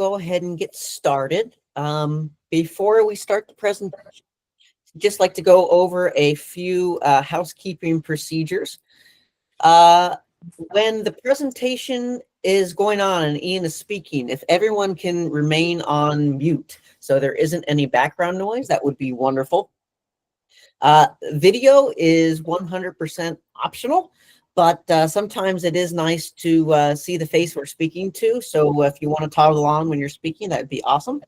go ahead and get started. Before we start the presentation, just like to go over a few housekeeping procedures. When the presentation is going on and Ian is speaking, if everyone can remain on mute so there isn't any background noise, that would be wonderful. Video is 100% optional, but sometimes it is nice to see the face we're speaking to. So if you want to toggle along when you're speaking, that'd be awesome.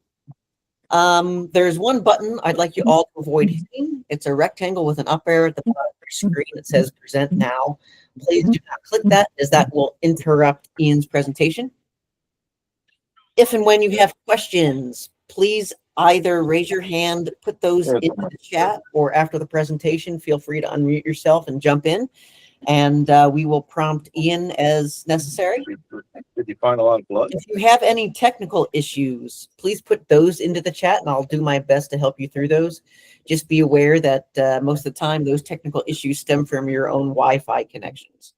There's one button I'd like you all to avoid hitting. It's a rectangle with an up arrow at the bottom of your screen that says present now. Please do not click that, as that will interrupt Ian's presentation. If and when you have questions, please either raise your hand, put those in the chat, or after the presentation, feel free to unmute yourself and jump in, and we will prompt Ian as necessary. Did you find a lot of blood? If you have any technical issues, please put those into the chat, and I'll do my best to help you through those. Just be aware that most of the time, those technical issues stem from your own Wi-Fi connections.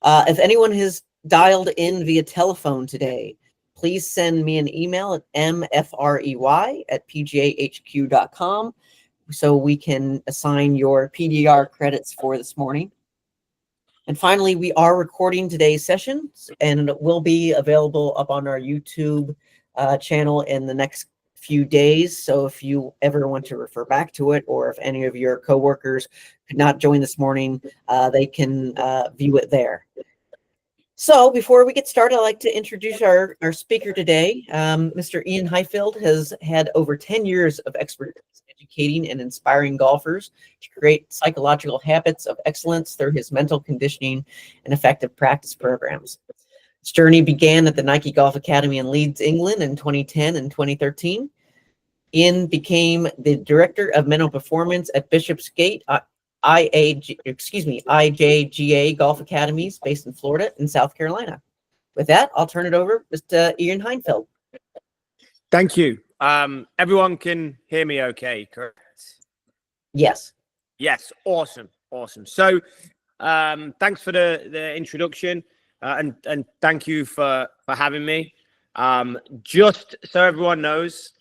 If anyone has dialed in via telephone today, please send me an email at mfrey@pgahq.com so we can assign your PDR credits for this morning. And finally, we are recording today's session, and it will be available up on our YouTube channel in the next few days. So if you ever want to refer back to it, or if any of your coworkers could not join this morning, they can view it there. So before we get started, I'd like to introduce our speaker today. Mr. Ian Highfield has had over 10 years of expertise educating and inspiring golfers to create psychological habits of excellence through his mental conditioning and effective practice programs. His journey began at the Nike Golf Academy in Leeds, England in 2010 and 2013. Ian became the director of mental performance at Bishopsgate IJGA Golf Academies based in Florida and South Carolina. With that, I'll turn it over to Ian Highfield. Thank you. Everyone can hear me okay, correct? Yes. Yes, awesome. So thanks for the introduction and thank you for having me. Just so everyone knows,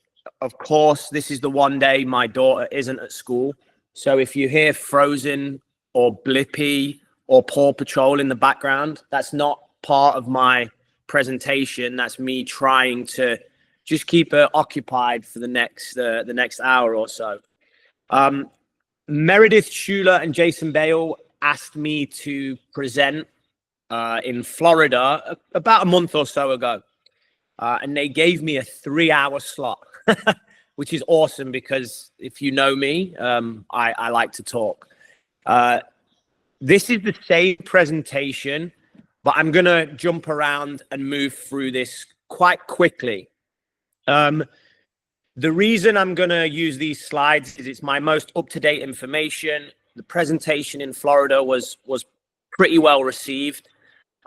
of course, this is the one day my daughter isn't at school. So if you hear Frozen or Blippi or Paw Patrol in the background, that's not part of my presentation. That's me trying to just keep her occupied for the next hour or so. Meredith Schuler and Jason Bale asked me to present in Florida about a month or so ago. And they gave me a 3-hour slot. Which is awesome because if you know me, I like to talk. This is the same presentation, but I'm going to jump around and move through this quite quickly. The reason I'm going to use these slides is it's my most up-to-date information. The presentation in Florida was pretty well received,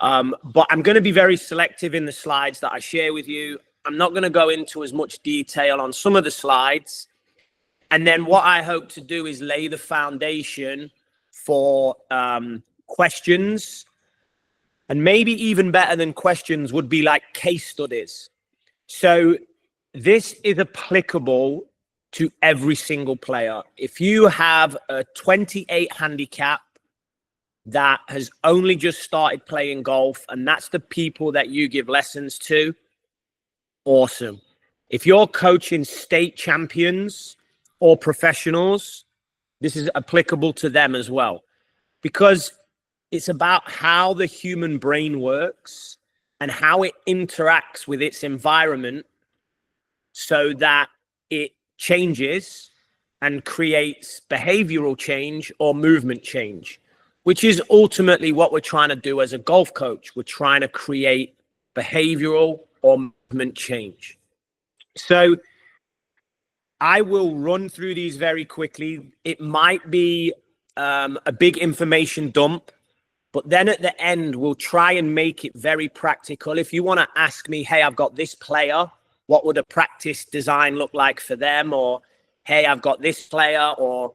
but I'm going to be very selective in the slides that I share with you. I'm not going to go into as much detail on some of the slides. And then what I hope to do is lay the foundation for questions. And maybe even better than questions would be like case studies. So this is applicable to every single player. If you have a 28 handicap that has only just started playing golf, and that's the people that you give lessons to, awesome. If you're coaching state champions or professionals, this is applicable to them as well, because it's about how the human brain works and how it interacts with its environment so that it changes and creates behavioral change or movement change, which is ultimately what we're trying to do as a golf coach. We're trying to create behavioral or movement change. So I will run through these very quickly. It might be a big information dump, but then at the end, we'll try and make it very practical. If you want to ask me, hey, I've got this player, what would a practice design look like for them? Or, hey, I've got this player, or,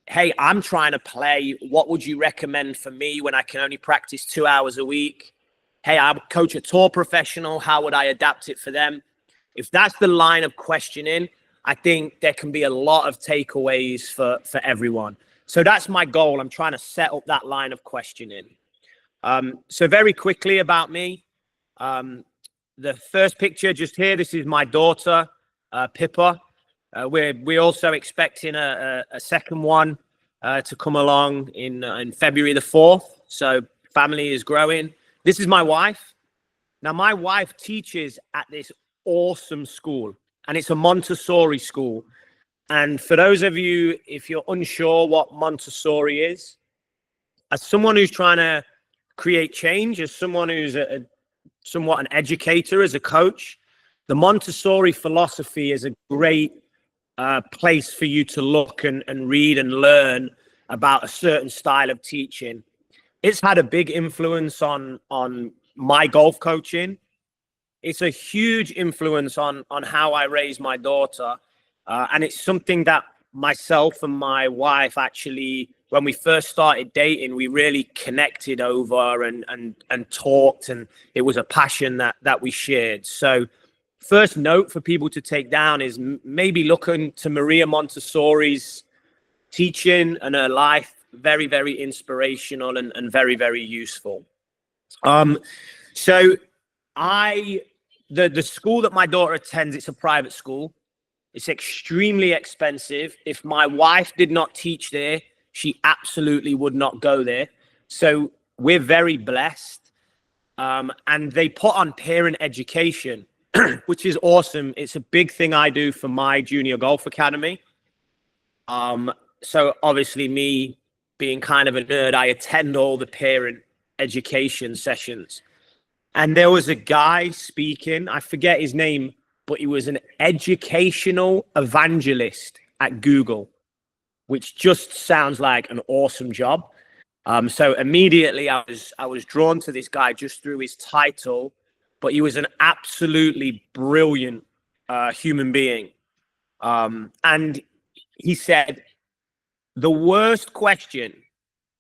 hey, I'm trying to play, what would you recommend for me when I can only practice 2 hours a week? Hey, I coach a tour professional, how would I adapt it for them? If that's the line of questioning, I think there can be a lot of takeaways for everyone. So that's my goal. I'm trying to set up that line of questioning. So very quickly about me. The first picture just here, this is my daughter, Pippa. We're also expecting a second one to come along in February the 4th. So family is growing. This is my wife. Now, my wife teaches at this awesome school, and it's a Montessori school. And for those of you, if you're unsure what Montessori is, as someone who's trying to create change, as someone who's somewhat an educator, as a coach, the Montessori philosophy is a great place for you to look and read and learn about a certain style of teaching. It's had a big influence on my golf coaching. It's a huge influence on how I raise my daughter. And it's something that myself and my wife actually, when we first started dating, we really connected over and talked, and it was a passion that we shared. So first note for people to take down is maybe look into Maria Montessori's teaching and her life. Very, very inspirational and very, very useful. So the school that my daughter attends, it's a private school. It's extremely expensive. If my wife did not teach there, she absolutely would not go there. So we're very blessed. And they put on parent education, which is awesome. It's a big thing I do for my junior golf academy. So obviously, me being kind of a nerd, I attend all the parent education sessions. And there was a guy speaking, I forget his name, but he was an educational evangelist at Google, which just sounds like an awesome job. So immediately I was drawn to this guy just through his title, but he was an absolutely brilliant human being. And he said, the worst question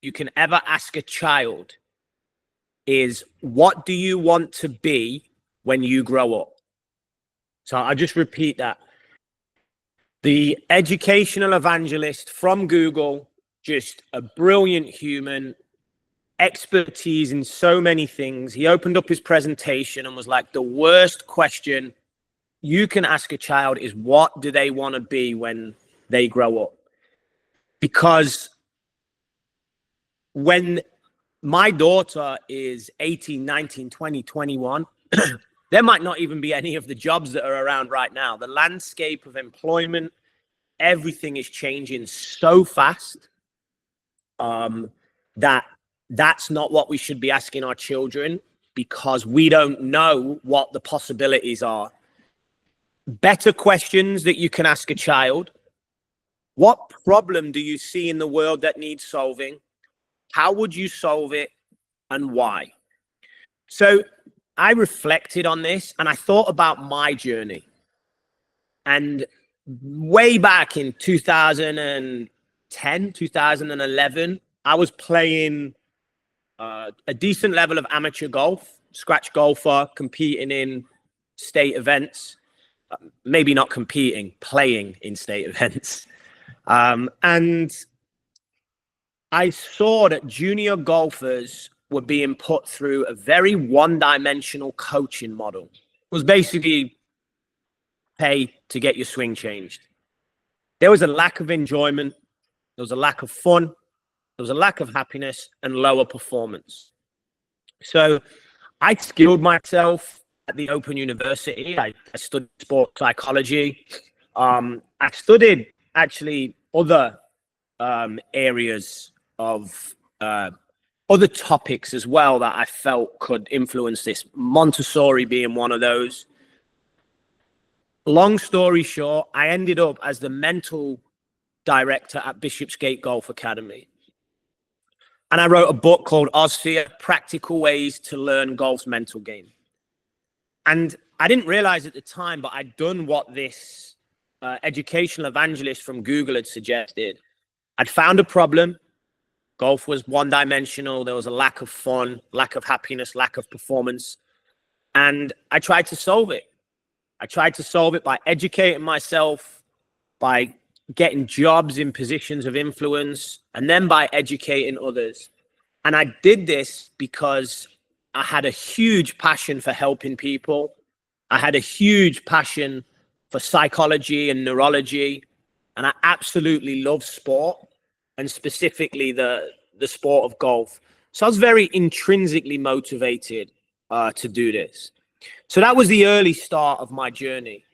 you can ever ask a child is, what do you want to be when you grow up? So I'll just repeat that. The educational evangelist from Google, just a brilliant human, expertise in so many things. He opened up his presentation and was like, the worst question you can ask a child is, what do they want to be when they grow up? Because when my daughter is 18, 19, 20, 21, there might not even be any of the jobs that are around right now. The landscape of employment, everything is changing so fast that's not what we should be asking our children, because we don't know what the possibilities are. Better questions that you can ask a child: what problem do you see in the world that needs solving? How would you solve it, and why? So I reflected on this and I thought about my journey. And way back in 2010, 2011, I was playing a decent level of amateur golf, scratch golfer, competing in state events. Maybe not competing, playing in state events. And I saw that junior golfers were being put through a very one-dimensional coaching model. It was basically pay to get your swing changed. There was a lack of enjoyment. There was a lack of fun. There was a lack of happiness and lower performance. So I skilled myself at the Open University. I studied sports psychology. I studied actually other areas of other topics as well that I felt could influence this, Montessori being one of those. Long story short, I ended up as the mental director at Bishopsgate Golf Academy. And I wrote a book called Ozsphere: Practical Ways to Learn Golf's Mental Game. And I didn't realize at the time, but I'd done what this educational evangelist from Google had suggested. I'd found a problem. Golf was one-dimensional. There was a lack of fun, lack of happiness, lack of performance. And I tried to solve it. I tried to solve it by educating myself, by getting jobs in positions of influence, and then by educating others. And I did this because I had a huge passion for helping people. I had a huge passion for psychology and neurology, and I absolutely love sport, and specifically the sport of golf. So I was very intrinsically motivated to do this. So that was the early start of my journey.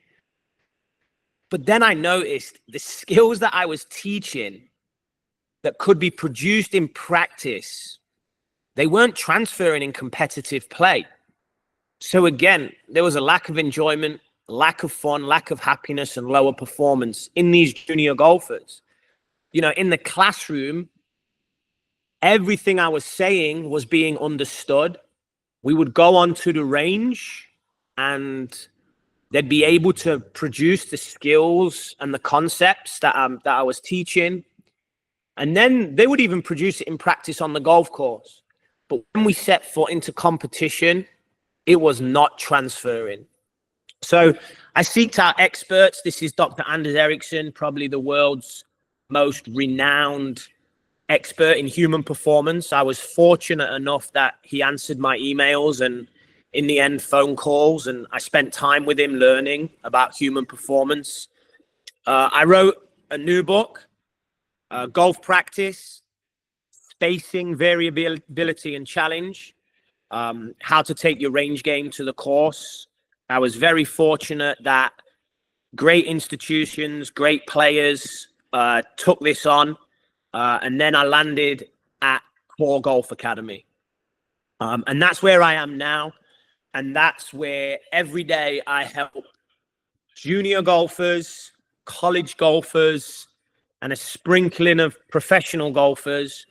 But then I noticed the skills that I was teaching that could be produced in practice, they weren't transferring in competitive play. So again, there was a lack of enjoyment, lack of fun, lack of happiness, and lower performance in these junior golfers. You know, in the classroom, everything I was saying was being understood. We would go onto the range and they'd be able to produce the skills and the concepts that I was teaching. And then they would even produce it in practice on the golf course. But when we set foot into competition, it was not transferring. So I seeked out experts. This is Dr. Anders Ericsson, probably the world's most renowned expert in human performance. I was fortunate enough that he answered my emails and in the end phone calls, and I spent time with him learning about human performance. I wrote a new book, Golf Practice, Spacing, Variability and Challenge, how to take your range game to the course. I was very fortunate that great institutions, great players took this on. And then I landed at Core Golf Academy. And that's where I am now. And that's where every day I help junior golfers, college golfers, and a sprinkling of professional golfers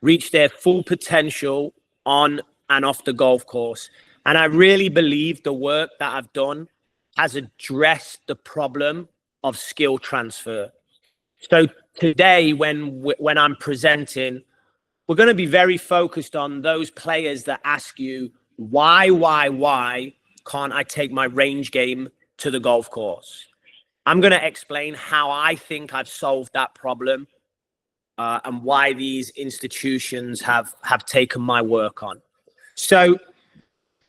reach their full potential on and off the golf course. And I really believe the work that I've done has addressed the problem of skill transfer. So today, when I'm presenting, we're going to be very focused on those players that ask you, why can't I take my range game to the golf course? I'm going to explain how I think I've solved that problem and why these institutions have taken my work on. So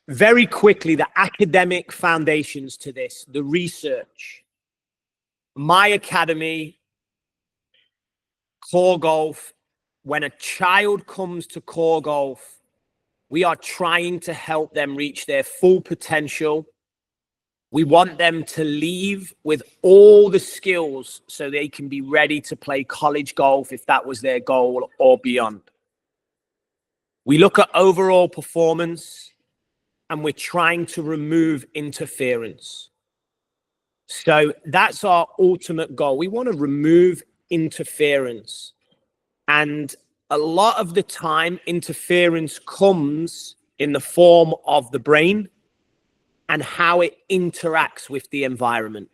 very quickly, the academic foundations to this, the research. My academy, Core Golf, when a child comes to Core Golf, we are trying to help them reach their full potential. We want them to leave with all the skills so they can be ready to play college golf if that was their goal or beyond. We look at overall performance and we're trying to remove interference. So that's our ultimate goal. We want to remove interference. And a lot of the time, interference comes in the form of the brain and how it interacts with the environment.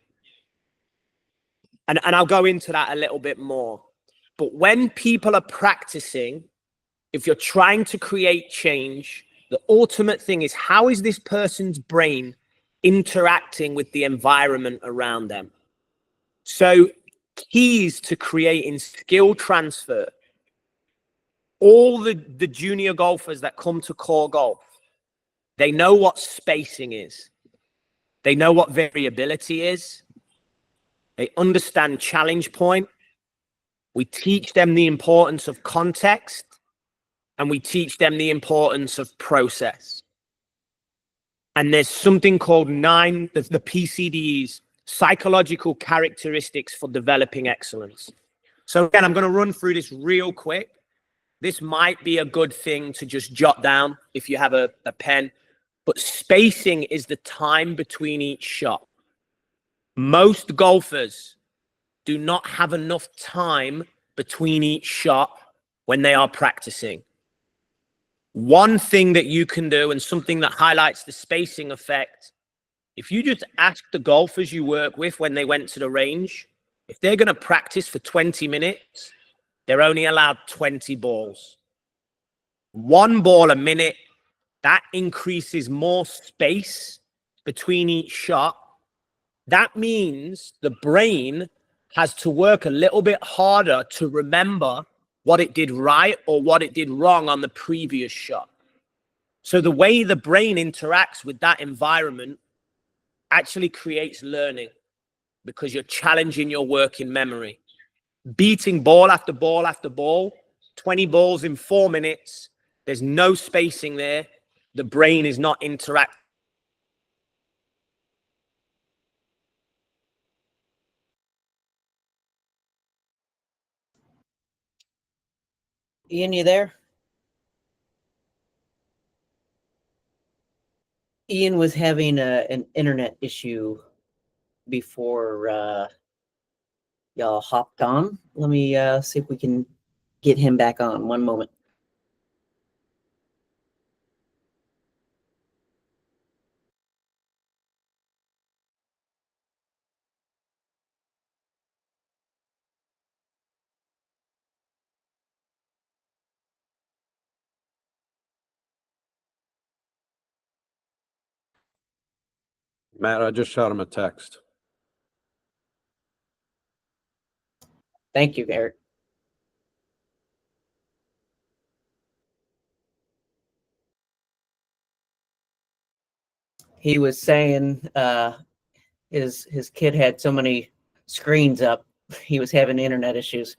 And I'll go into that a little bit more. But when people are practicing, if you're trying to create change, the ultimate thing is, how is this person's brain interacting with the environment around them? So keys to creating skill transfer. All the junior golfers that come to Core Golf, they know what spacing is. They know what variability is. They understand challenge point. We teach them the importance of context, and we teach them the importance of process. And there's something called the PCDs, psychological characteristics for developing excellence. So again, I'm going to run through this real quick. This might be a good thing to just jot down if you have a pen, but spacing is the time between each shot. Most golfers do not have enough time between each shot when they are practicing. One thing that you can do, and something that highlights the spacing effect, if you just ask the golfers you work with when they went to the range, if they're going to practice for 20 minutes, they're only allowed 20 balls. One ball a minute, that increases more space between each shot That means the brain has to work a little bit harder to remember what it did right or what it did wrong on the previous shot. So the way the brain interacts with that environment actually creates learning because you're challenging your working memory. Beating ball after ball after ball, 20 balls in 4 minutes, there's no spacing there. The brain is not interacting. Ian, you there? Ian was having an internet issue before y'all hopped on. Let me see if we can get him back on. One moment. Matt, I just shot him a text. Thank you, Eric. He was saying his kid had so many screens up, he was having internet issues.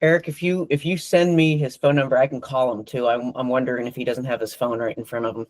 Eric, if you send me his phone number, I can call him too. I'm wondering if he doesn't have his phone right in front of him.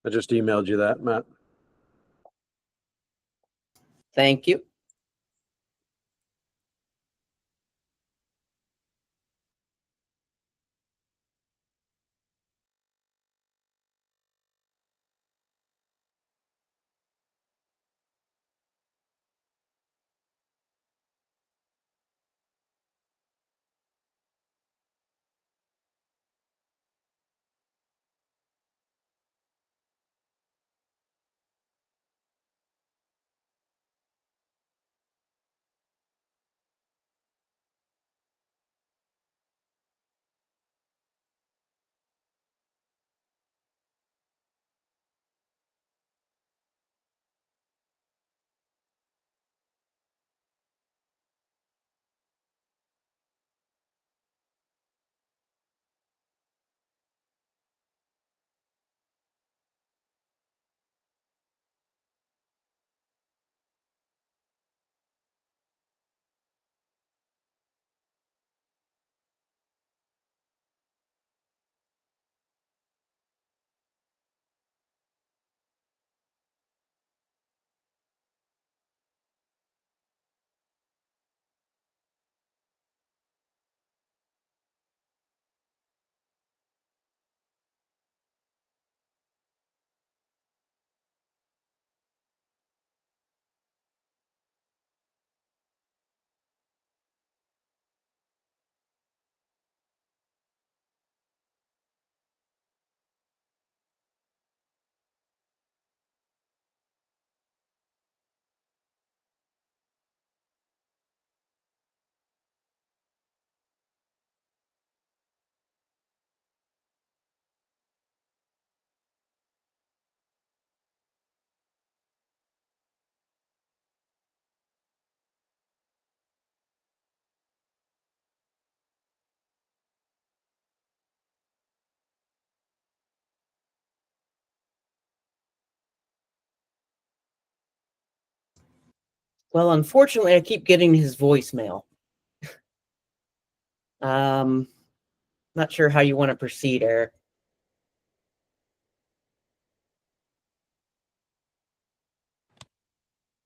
I just emailed you that, Matt. Thank you. Well, unfortunately, I keep getting his voicemail. Not sure how you want to proceed, Eric.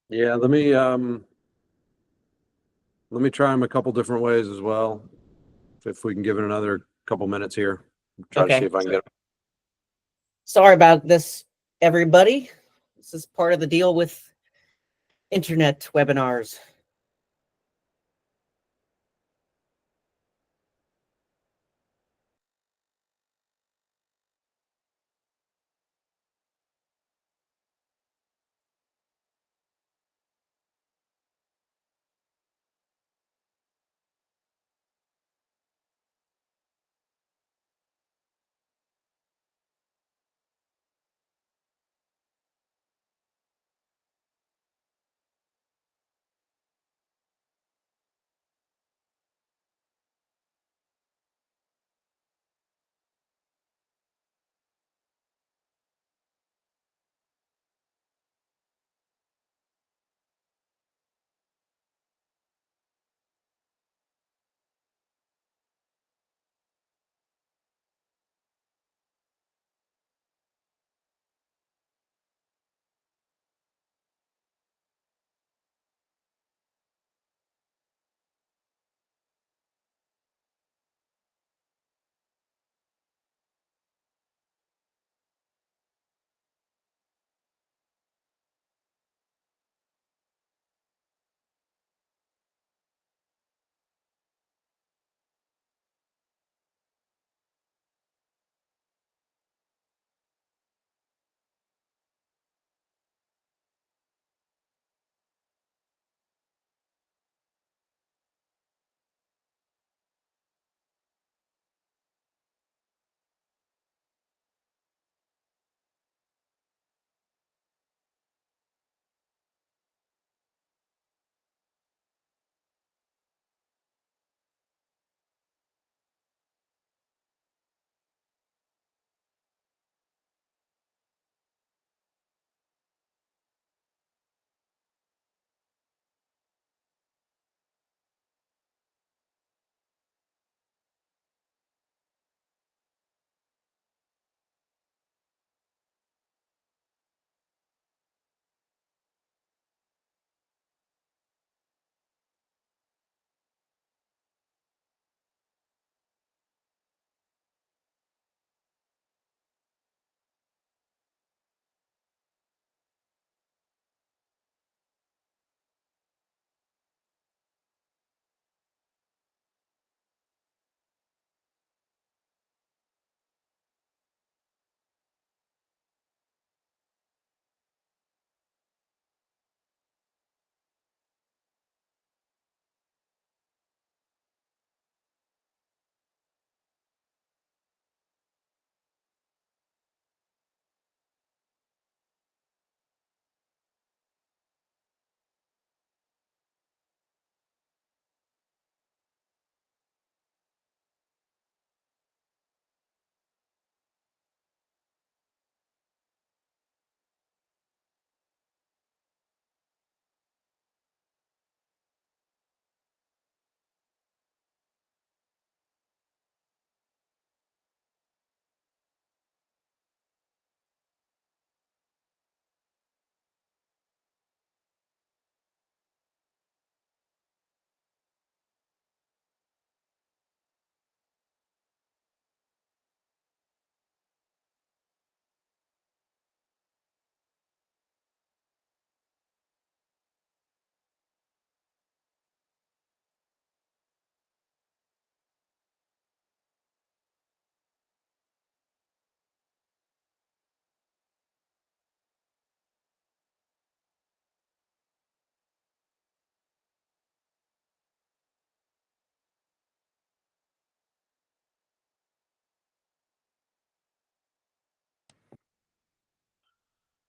Yeah, let me try them a couple different ways as well. If we can give it another couple minutes here, try to Okay. see if I can get. Sorry about this, everybody. This is part of the deal with internet webinars.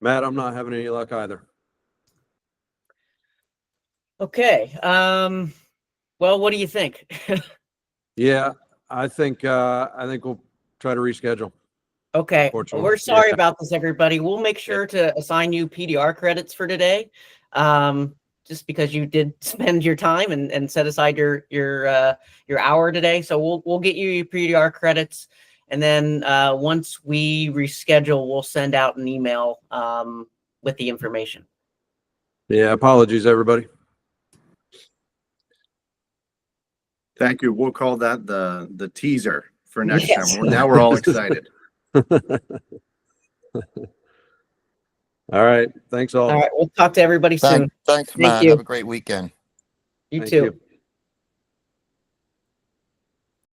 Matt, I'm not having any luck either. Okay. Well, what do you think? Yeah, I think we'll try to reschedule. Okay. Unfortunately. We're sorry Yeah. about this, everybody. We'll make sure to assign you PDR credits for today. just because you did spend your time and set aside your hour today. So we'll get you your PDR credits, and then once we reschedule, we'll send out an email with the information. Yeah, apologies, everybody. Thank you. We'll call that the teaser for next Yes. time. Now we're all excited. All right. Thanks all. All right, we'll talk to everybody soon. Thanks, Thank Matt. you. Have a great weekend. You Thank too. you.